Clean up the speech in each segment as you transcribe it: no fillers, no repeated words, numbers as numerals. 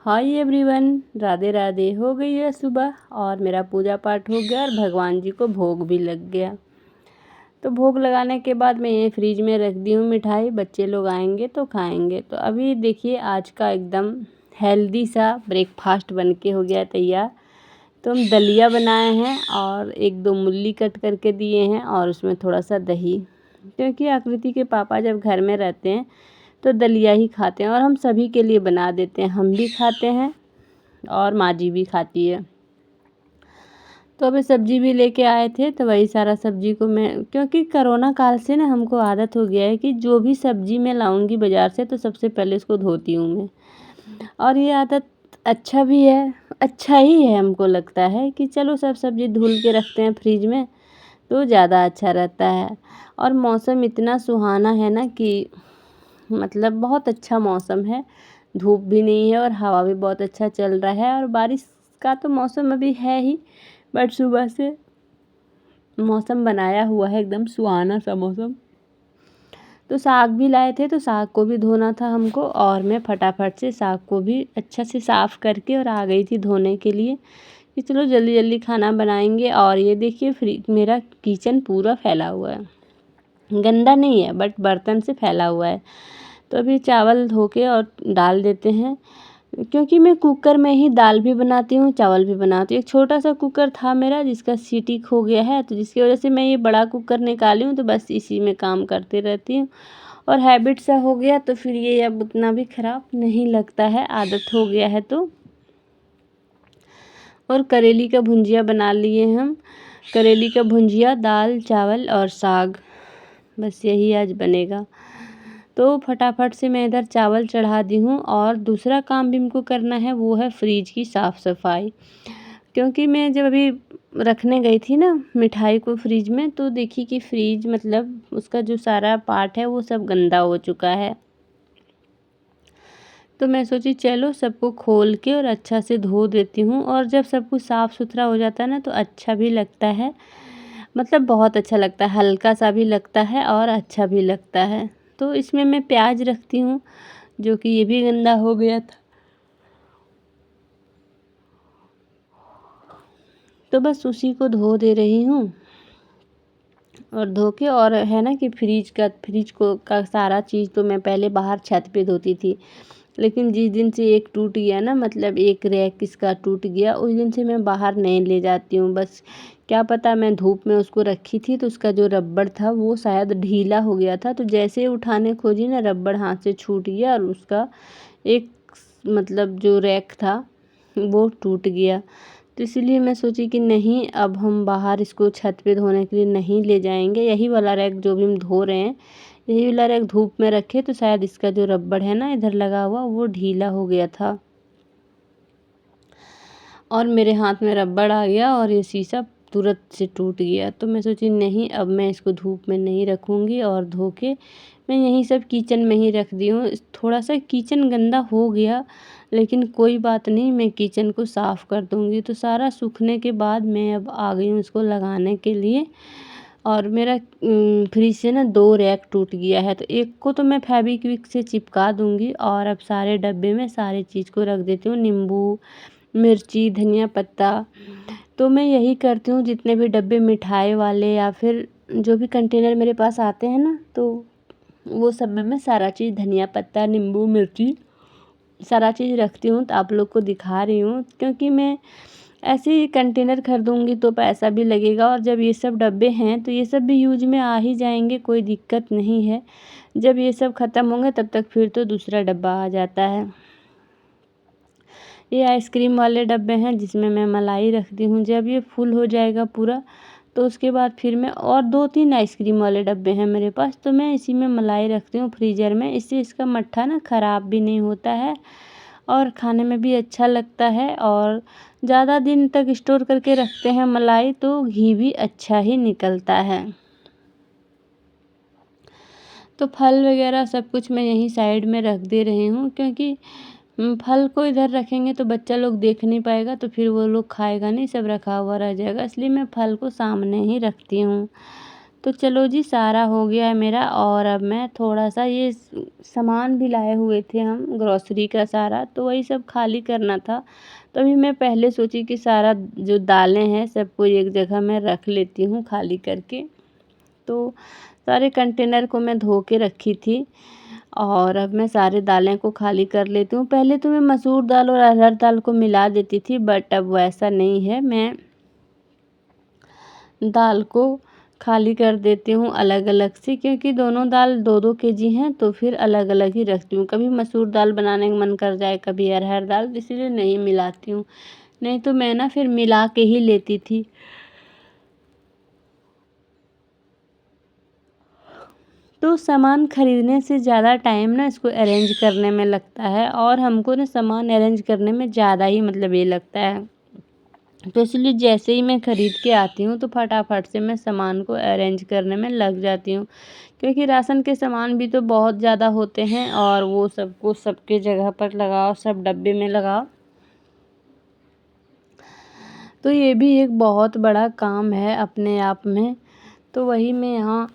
Hi everyone, Radhe Radhe. हो गई है सुबह और मेरा पूजा पाठ हो गया और भगवान जी को भोग भी लग गया। तो भोग लगाने के बाद मैं ये फ्रिज में रख दी हूँ मिठाई, बच्चे लोग आएंगे तो खाएंगे। तो अभी देखिए आज का एकदम हेल्दी सा ब्रेकफास्ट बन के हो गया तैयार। तो हम दलिया बनाए हैं और एक दो मूली कट करके दिए हैं और उसमें थोड़ा सा दही, क्योंकि आकृति के पापा जब घर में रहते हैं तो दलिया ही खाते हैं और हम सभी के लिए बना देते हैं। हम भी खाते हैं और माँ जी भी खाती है। तो अभी सब्जी भी लेके आए थे तो वही सारा सब्जी को मैं, क्योंकि कोरोना काल से ना हमको आदत हो गया है कि जो भी सब्जी मैं लाऊंगी बाज़ार से तो सबसे पहले उसको धोती हूँ मैं। और ये आदत अच्छा भी है, अच्छा ही है। हमको लगता है कि चलो सब सब्जी धुल के रखते हैं फ्रिज में तो ज़्यादा अच्छा रहता है। और मौसम इतना सुहाना है ना कि मतलब बहुत अच्छा मौसम है, धूप भी नहीं है और हवा भी बहुत अच्छा चल रहा है। और बारिश का तो मौसम अभी है ही, बट सुबह से मौसम बनाया हुआ है एकदम सुहाना सा मौसम। तो साग भी लाए थे तो साग को भी धोना था हमको और मैं फटाफट से साग को भी अच्छा से साफ़ करके और आ गई थी धोने के लिए कि चलो जल्दी जल्दी खाना बनाएंगे। और ये देखिए मेरा किचन पूरा फैला हुआ है, गंदा नहीं है बट बर्तन से फैला हुआ है। तो अभी चावल धो के और डाल देते हैं, क्योंकि मैं कुकर में ही दाल भी बनाती हूँ चावल भी बनाती हूँ। एक छोटा सा कुकर था मेरा जिसका सीटी खो गया है, तो जिसकी वजह से मैं ये बड़ा कुकर निकाली हूँ तो बस इसी में काम करती रहती हूँ और हैबिट सा हो गया। तो फिर ये अब उतना भी ख़राब नहीं लगता है, आदत हो गया है। तो और करेली का भुंजिया बना लिए हम, करेली का भुंजिया, दाल चावल और साग, बस यही आज बनेगा। तो फटाफट से मैं इधर चावल चढ़ा दी हूँ और दूसरा काम भी हमको करना है, वो है फ्रिज की साफ़ सफाई। क्योंकि मैं जब अभी रखने गई थी ना मिठाई को फ्रिज में तो देखी कि फ्रिज मतलब उसका जो सारा पार्ट है वो सब गंदा हो चुका है। तो मैं सोची चलो सबको खोल के और अच्छा से धो देती हूँ, और जब सब कुछ साफ़ सुथरा हो जाता है ना तो अच्छा भी लगता है, मतलब बहुत अच्छा लगता है, हल्का सा भी लगता है और अच्छा भी लगता है। तो इसमें मैं प्याज रखती हूँ जो कि ये भी गंदा हो गया था। तो बस उसी को धो दे रही हूँ और धो के, और है ना कि फ्रिज को का सारा चीज़ तो मैं पहले बाहर छत पे धोती थी, लेकिन जिस दिन से एक टूट गया ना, मतलब एक रैक इसका टूट गया, उस दिन से मैं बाहर नहीं ले जाती हूँ। बस क्या पता मैं धूप में उसको रखी थी तो उसका जो रबड़ था वो शायद ढीला हो गया था, तो जैसे ही उठाने खोजी ना रबड़ हाथ से छूट गया और उसका एक मतलब जो रैक था वो टूट गया। तो इसीलिए मैं सोची कि नहीं, अब हम बाहर इसको छत पे धोने के लिए नहीं ले जाएंगे। यही वाला रैक जो भी हम धो रहे हैं, यही वाला रैक धूप में रखे तो शायद इसका जो रबड़ है ना इधर लगा हुआ वो ढीला हो गया था और मेरे हाथ में रबड़ आ गया और ये शीशा तुरंत से टूट गया। तो मैं सोची नहीं, अब मैं इसको धूप में नहीं रखूँगी और धो के मैं यहीं सब किचन में ही रख दी हूँ। थोड़ा सा किचन गंदा हो गया लेकिन कोई बात नहीं, मैं किचन को साफ़ कर दूँगी। तो सारा सूखने के बाद मैं अब आ गई हूँ इसको लगाने के लिए। और मेरा फ्रिज से ना 2 रैक टूट गया है, तो एक को तो मैं फेविक्विक से चिपका दूँगी और अब सारे डब्बे में सारी चीज़ को रख देती हूँ, नींबू, मिर्ची, धनिया पत्ता। तो मैं यही करती हूँ, जितने भी डब्बे मिठाई वाले या फिर जो भी कंटेनर मेरे पास आते हैं ना, तो वो सब में मैं सारा चीज़, धनिया पत्ता, नींबू, मिर्ची, सारा चीज़ रखती हूँ। तो आप लोग को दिखा रही हूँ क्योंकि मैं ऐसे ही कंटेनर खरीदूँगी तो पैसा भी लगेगा, और जब ये सब डब्बे हैं तो ये सब भी यूज में आ ही जाएंगे, कोई दिक्कत नहीं है। जब ये सब ख़त्म होंगे तब तक फिर तो दूसरा डब्बा आ जाता है। ये आइसक्रीम वाले डब्बे हैं जिसमें मैं मलाई रखती हूँ। जब ये फुल हो जाएगा पूरा तो उसके बाद फिर मैं, और 2-3 आइसक्रीम वाले डब्बे हैं मेरे पास, तो मैं इसी में मलाई रखती हूँ फ्रीज़र में। इससे इसका मट्ठा ना ख़राब भी नहीं होता है और खाने में भी अच्छा लगता है, और ज़्यादा दिन तक स्टोर करके रखते हैं मलाई तो घी भी अच्छा ही निकलता है। तो फल वगैरह सब कुछ मैं यहीं साइड में रख दे रही हूँ, क्योंकि फल को इधर रखेंगे तो बच्चा लोग देख नहीं पाएगा तो फिर वो लोग खाएगा नहीं, सब रखा हुआ रह जाएगा, इसलिए मैं फल को सामने ही रखती हूँ। तो चलो जी, सारा हो गया है मेरा। और अब मैं थोड़ा सा ये सामान भी लाए हुए थे हम ग्रॉसरी का सारा, तो वही सब खाली करना था। तो अभी मैं पहले सोची कि सारा जो दालें हैं सबको एक जगह मैं रख लेती हूँ खाली करके। तो सारे कंटेनर को मैं धो के रखी थी और अब मैं सारे दालें को खाली कर लेती हूँ। पहले तो मैं मसूर दाल और अरहर दाल को मिला देती थी, बट अब वैसा नहीं है। मैं दाल को खाली कर देती हूँ अलग अलग से, क्योंकि दोनों दाल 2-2 केजी हैं, तो फिर अलग अलग ही रखती हूँ। कभी मसूर दाल बनाने का मन कर जाए, कभी अरहर दाल, इसीलिए नहीं मिलाती हूँ। नहीं तो मैं ना फिर मिला के ही लेती थी। तो सामान खरीदने से ज़्यादा टाइम ना इसको अरेंज करने में लगता है, और हमको ना सामान अरेंज करने में ज़्यादा ही मतलब ये लगता है। तो इसलिए जैसे ही मैं ख़रीद के आती हूँ तो फटाफट से मैं सामान को अरेंज करने में लग जाती हूँ, क्योंकि राशन के सामान भी तो बहुत ज़्यादा होते हैं और वो सबको सबके जगह पर लगाओ, सब डब्बे में लगाओ, तो ये भी एक बहुत बड़ा काम है अपने आप में। तो वही मैं यहाँ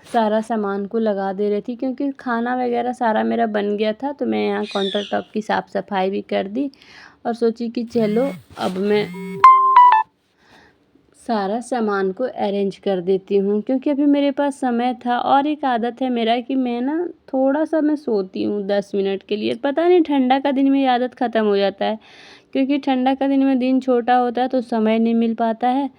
सारा सामान को लगा दे रही थी, क्योंकि खाना वगैरह सारा मेरा बन गया था। तो मैं यहाँ काउंटर टॉप की साफ़ सफाई भी कर दी और सोची कि चलो अब मैं सारा सामान को अरेंज कर देती हूँ, क्योंकि अभी मेरे पास समय था। और एक आदत है मेरा कि मैं ना थोड़ा सा मैं सोती हूँ 10 मिनट के लिए। पता नहीं ठंडा का दिन में ये आदत ख़त्म हो जाता है, क्योंकि ठंडा का दिन में दिन छोटा होता है तो समय नहीं मिल पाता है,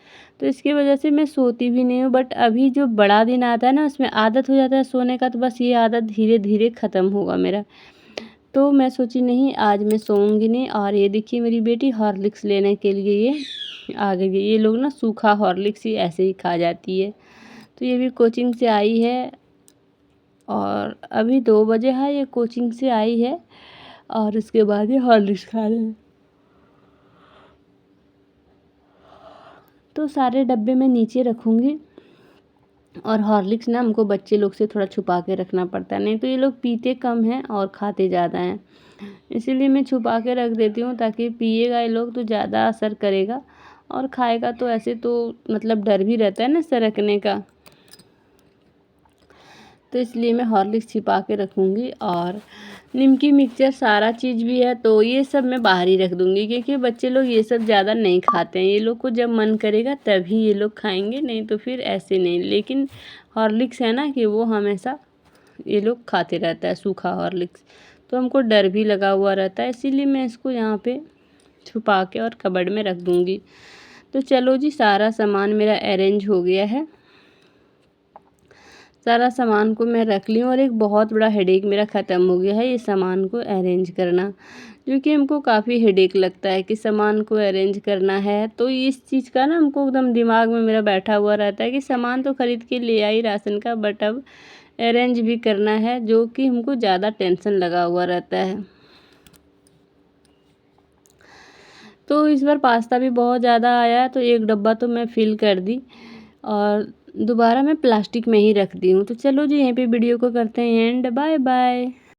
तो इसकी वजह से मैं सोती भी नहीं हूँ। बट अभी जो बड़ा दिन आता है ना, उसमें आदत हो जाता है सोने का, तो बस ये आदत धीरे धीरे ख़त्म होगा मेरा। तो मैं सोची नहीं, आज मैं सोऊंगी नहीं। और ये देखिए मेरी बेटी हॉर्लिक्स लेने के लिए ये आ गई है। ये लोग ना सूखा हॉर्लिक्स ही ऐसे ही खा जाती है। तो ये भी कोचिंग से आई है और अभी 2 बजे है, ये कोचिंग से आई है और उसके बाद ये हॉर्लिक्स खा रहे हैं। तो सारे डब्बे मैं नीचे रखूँगी। और हॉर्लिक्स ना हमको बच्चे लोग से थोड़ा छुपा के रखना पड़ता है, नहीं तो ये लोग पीते कम हैं और खाते ज़्यादा हैं। इसीलिए मैं छुपा के रख देती हूँ, ताकि पिएगा ये लोग तो ज़्यादा असर करेगा, और खाएगा तो ऐसे तो मतलब डर भी रहता है ना सरकने का। तो इसलिए मैं हॉर्लिक्स छिपा के रखूँगी। और निमकी मिक्सचर सारा चीज़ भी है, तो ये सब मैं बाहर ही रख दूँगी, क्योंकि बच्चे लोग ये सब ज़्यादा नहीं खाते हैं। ये लोग को जब मन करेगा तभी ये लोग खाएंगे, नहीं तो फिर ऐसे नहीं। लेकिन हॉर्लिक्स है ना कि वो हमेशा ये लोग खाते रहता है, सूखा हॉर्लिक्स, तो हमको डर भी लगा हुआ रहता है। इसीलिए मैं इसको यहाँ पे छुपा के और कबर्ड में रख दूँगी। तो चलो जी, सारा सामान मेरा अरेंज हो गया है। सारा सामान को मैं रख ली हूँ और एक बहुत बड़ा हेडेक मेरा ख़त्म हो गया है ये सामान को अरेंज करना, क्योंकि हमको काफ़ी हेडेक लगता है कि सामान को अरेंज करना है। तो इस चीज़ का ना हमको एकदम दिमाग में मेरा बैठा हुआ रहता है कि सामान तो ख़रीद के ले आई राशन का, बट अब अरेंज भी करना है, जो कि हमको ज़्यादा टेंशन लगा हुआ रहता है। तो इस बार पास्ता भी बहुत ज़्यादा आया, तो एक डब्बा तो मैं फ़िल कर दी और दोबारा मैं प्लास्टिक में ही रख दी हूँ। तो चलो जी, यहीं पे वीडियो को करते हैं एंड। Bye bye.